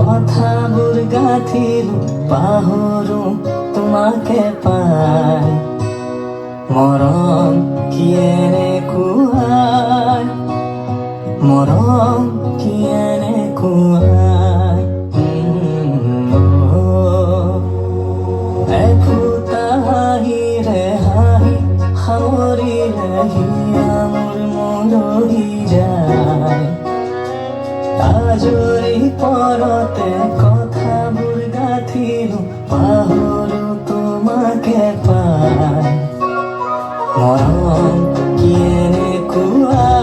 কথা বুর গাথিল পাহরু তোমাকে পাই মরম কিয়েনে কুয়ায় মরম কিয়েনে কুয়ায় একুতা হাহি রে হাহি সামৰি হিয়া মোৰ মৰহি যায় আজৰি পৰতে কথাবোৰ গাঁঠিলো পাহৰো তোমাকে পাই মৰম কিয়েনে কোৱা